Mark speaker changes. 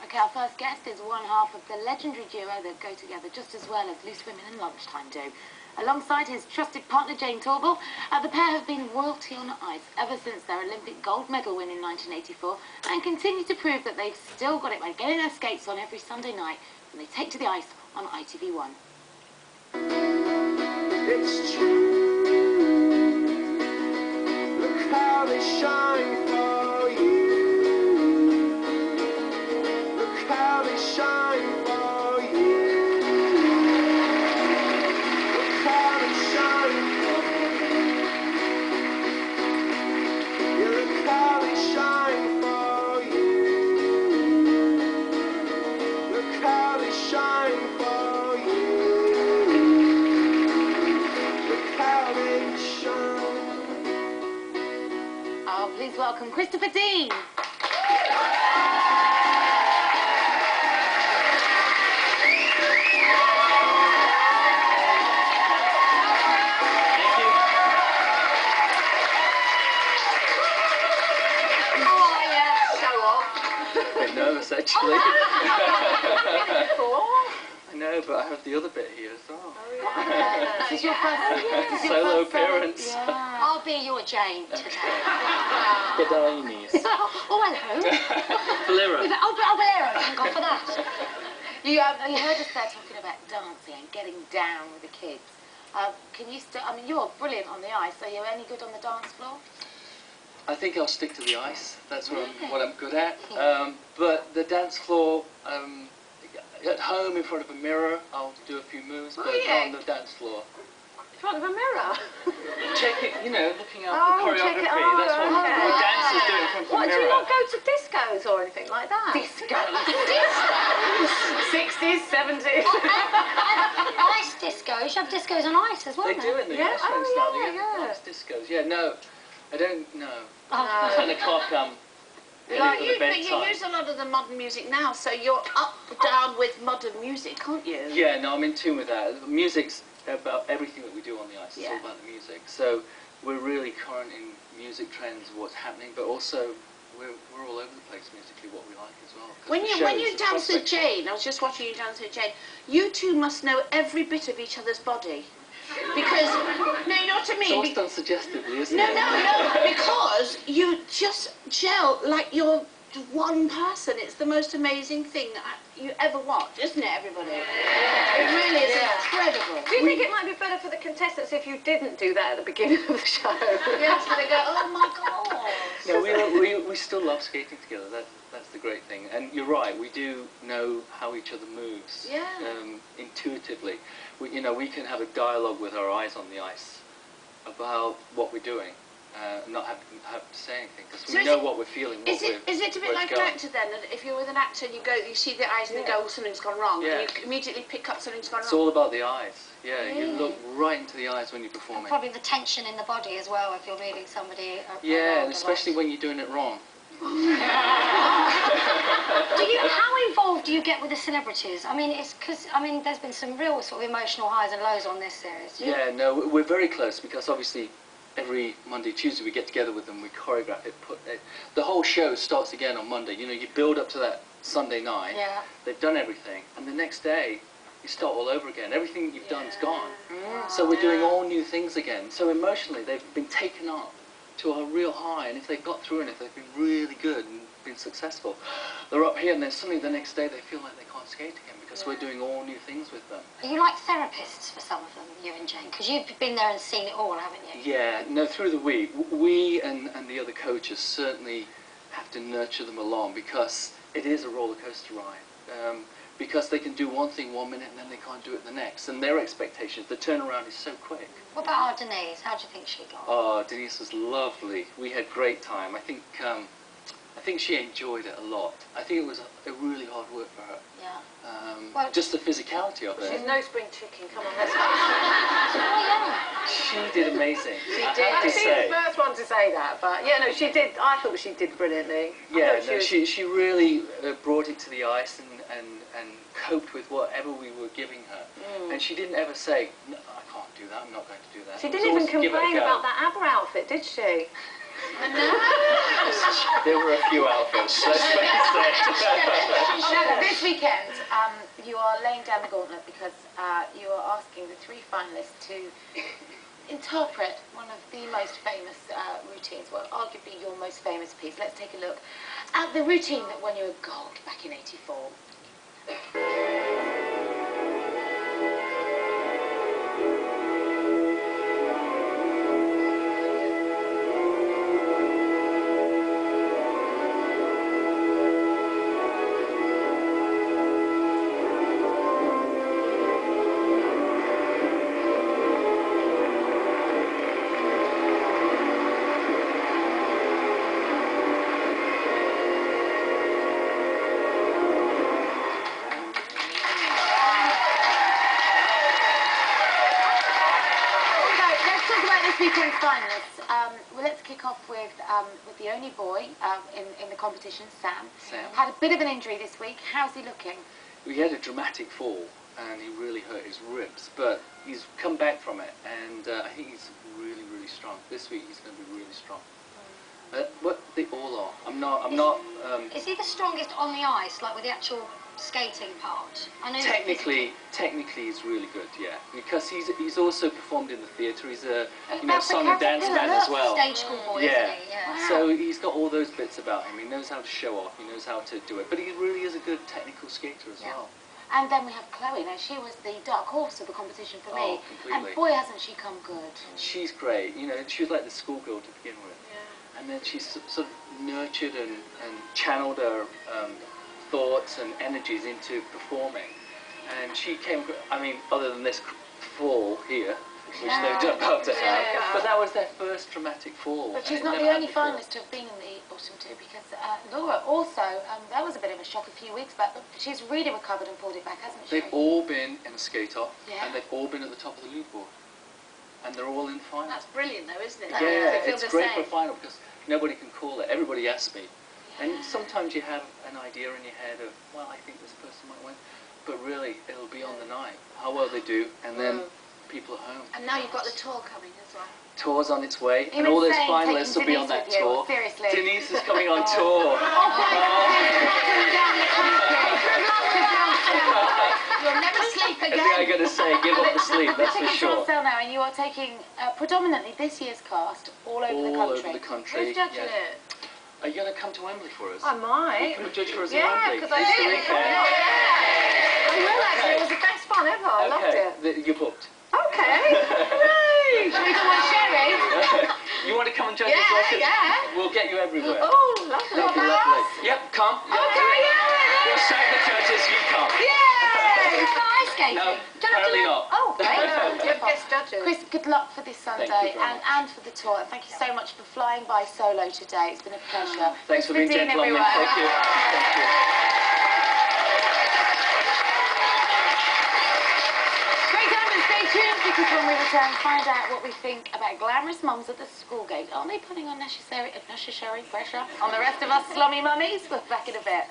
Speaker 1: Okay, our first guest is one half of the legendary duo that go together just as well as Loose Women and Lunchtime do. Alongside his trusted partner, Jayne, the pair have been royalty on ice ever since their Olympic gold medal win in 1984 and continue to prove that they've still got it by getting their skates on every Sunday night when they take to the ice on ITV1.
Speaker 2: It's true. Look how they shine for you. Look how they shine for you. Look how they shine for you. Yeah, look how they shine for you. Look how they shine for you.
Speaker 1: Oh, please welcome Christopher Dean.
Speaker 3: A bit nervous actually. I know, but I have the other bit here as well.
Speaker 1: Oh, yeah. This is your first
Speaker 3: solo appearance.
Speaker 1: Yeah.
Speaker 4: I'll be your Jayne today.
Speaker 3: Bedainis.
Speaker 4: Oh, hello.
Speaker 3: Valera.
Speaker 4: Oh, Valera, thank God for that.
Speaker 1: You heard us there talking about dancing and getting down with the kids. Can you I mean, you're brilliant on the ice. Are you any good on the dance floor?
Speaker 3: I think I'll stick to the ice. That's what I'm good at. But the dance floor, at home in front of a mirror, I'll do a few moves. But on the dance floor,
Speaker 4: In front of a mirror?
Speaker 3: check it. You know, looking out for choreography. That's what dancers do in front of a mirror.
Speaker 4: Do you not go to discos or anything like that?
Speaker 1: Discos.
Speaker 4: 60s, 70s. Ice discos. You have discos on ice as well.
Speaker 3: They do in the ice rinks now. They have ice discos. Yeah, no, I don't know. 10 o'clock.
Speaker 5: But you use a lot of the modern music now, so you're up down with modern music, can't you?
Speaker 3: Yeah, no, I'm in tune with that. Music's about everything that we do on the ice. It's all about the music. So we're really current in music trends, what's happening, but also we're all over the place musically, what we like as well.
Speaker 5: When you dance with Jayne, I was just watching you dance with Jayne, you two must know every bit of each other's body. Because, no, you know what I mean?
Speaker 3: It's done suggestively, isn't it?
Speaker 5: No, because you just gel like you're one person. It's the most amazing thing you ever watch, isn't it, everybody? It really is incredible.
Speaker 4: Do you think it might be better for the contestants if you didn't do that at the beginning of the show?
Speaker 1: Yes, they go, oh my God.
Speaker 3: No, we still love skating together. That's the great thing. And you're right, we do know how each other moves intuitively. We can have a dialogue with our eyes on the ice about what we're doing, not have to say anything, because we know what we're feeling.
Speaker 5: Is it a bit like an actor then? That if you're with an actor and you see the eyes and you go, oh, something's gone wrong, and you immediately pick up something's gone wrong?
Speaker 3: It's all about the eyes. Yeah, you look right into the eyes when you're performing.
Speaker 4: And probably the tension in the body as well if you're reading somebody.
Speaker 3: Yeah, and especially when you're doing it wrong.
Speaker 4: How involved do you get with the celebrities? I mean, there's been some real sort of emotional highs and lows on this series.
Speaker 3: Yeah, no, we're very close because obviously every Monday, Tuesday we get together with them, we choreograph it, the whole show starts again on Monday. You build up to that Sunday night. Yeah. They've done everything, and the next day you start all over again. Everything you've done is gone. So we're doing all new things again. So emotionally, they've been taken up to a real high, and if they've got through and if they've been really good and been successful, they're up here and then suddenly the next day they feel like they can't skate again because we're doing all new things with them.
Speaker 4: Are you like therapists for some of them, you and Jayne? Because you've been there and seen it all, haven't you?
Speaker 3: Yeah, no, through the week. We and the other coaches certainly have to nurture them along because it is a roller coaster ride. Because they can do one thing 1 minute and then they can't do it the next. And their expectations, the turnaround is so quick.
Speaker 4: What about our Denise? How do you think she got?
Speaker 3: Oh, Denise was lovely. We had great time. I think she enjoyed it a lot. I think it was a really hard work for her.
Speaker 4: Yeah.
Speaker 3: Just the physicality of it.
Speaker 4: She's no spring chicken, come on, let's
Speaker 3: She did amazing.
Speaker 4: She did. She's the first one to say that, but yeah, no, she did. I thought she did brilliantly.
Speaker 3: Yeah, she really brought it to the ice and coped with whatever we were giving her. And she didn't ever say, no, I can't do that, I'm not going to do that.
Speaker 4: She didn't even complain about that ABBA outfit, did she?
Speaker 3: There were a few outfits, let's face it.
Speaker 1: This weekend, you are laying down the gauntlet because you are asking the 3 finalists to interpret one of the most famous routines, well, arguably your most famous piece. Let's take a look at the routine that won you a gold back in '84. Weekend's finalists. Well, let's kick off with the only boy in the competition, Sam. Had a bit of an injury this week. How's he looking?
Speaker 3: He had a dramatic fall and he really hurt his ribs, but he's come back from it, and I think he's really, really strong. This week he's going to be really strong. What they all are. I'm not.
Speaker 4: Is he the strongest on the ice, like with the actual skating part? I know
Speaker 3: technically he's really good, yeah, because he's also performed in the theatre. He's a song and dance man as well.
Speaker 4: Stage school boy,
Speaker 3: yeah.
Speaker 4: isn't he? Yeah.
Speaker 3: Wow. So he's got all those bits about him. He knows how to show off. He knows how to do it. But he really is a good technical skater as well.
Speaker 1: And then we have Chloe. Now, she was the dark horse of the competition for me.
Speaker 3: Completely.
Speaker 1: And boy, hasn't she come good.
Speaker 3: She's great. You know, she was like the schoolgirl to begin with. Yeah. And then she's sort of nurtured and channeled her thoughts and energies into performing. And she came, I mean, other than this fall here, which they're about to have, but that was their first dramatic fall.
Speaker 1: But she's not the only finalist to have been in the bottom two, because Laura also, that was a bit of a shock a few weeks back, but she's really recovered and pulled it back, hasn't she?
Speaker 3: They've all been in a skate-off, and they've all been at the top of the leaderboard. And they're all in the final.
Speaker 5: That's brilliant though, isn't it?
Speaker 3: Yeah, it's great for a final, because nobody can call it. Everybody asks me. And sometimes you have an idea in your head of, well, I think this person might win, but really, it'll be on the night, how well they do, and then people at home.
Speaker 5: And now you've got the tour coming as well.
Speaker 3: Tour's on its way, and all those finalists will be on that tour.
Speaker 1: Seriously.
Speaker 3: Denise is coming on tour.
Speaker 5: You'll never sleep again.
Speaker 3: I got to say, give up the sleep, that's for
Speaker 1: Tickets
Speaker 3: sure.
Speaker 1: are on sale now, and you are taking predominantly this year's cast all over the country.
Speaker 3: All over the country.
Speaker 5: Who's judging it?
Speaker 3: Are you going to come to Wembley for us?
Speaker 5: I might.
Speaker 3: Come and judge for us in Wembley.
Speaker 5: Because I did. I will actually. It was the best fun ever. I loved it.
Speaker 3: You're booked.
Speaker 5: Okay. Hooray!
Speaker 1: Should we go on Sherry?
Speaker 3: You want to come and judge us? Like
Speaker 5: yeah.
Speaker 3: We'll get you everywhere.
Speaker 5: Oh, lovely.
Speaker 3: That'd be lovely. Yep, come.
Speaker 5: Okay, yeah.
Speaker 3: We'll sack the judges, you come.
Speaker 5: Yay!
Speaker 4: Ice skating?
Speaker 3: No, apparently not.
Speaker 4: Oh, great.
Speaker 1: Chris, good luck for this Sunday and for the tour. And thank you so much for flying by solo today. It's been a pleasure.
Speaker 3: Thanks for being gentle on me. Thank you. Thank you.
Speaker 1: Great time, and stay tuned, because when we return, find out what we think about glamorous mums at the school gate. Are they putting unnecessary pressure on the rest of us slummy mummies? We're back in a bit.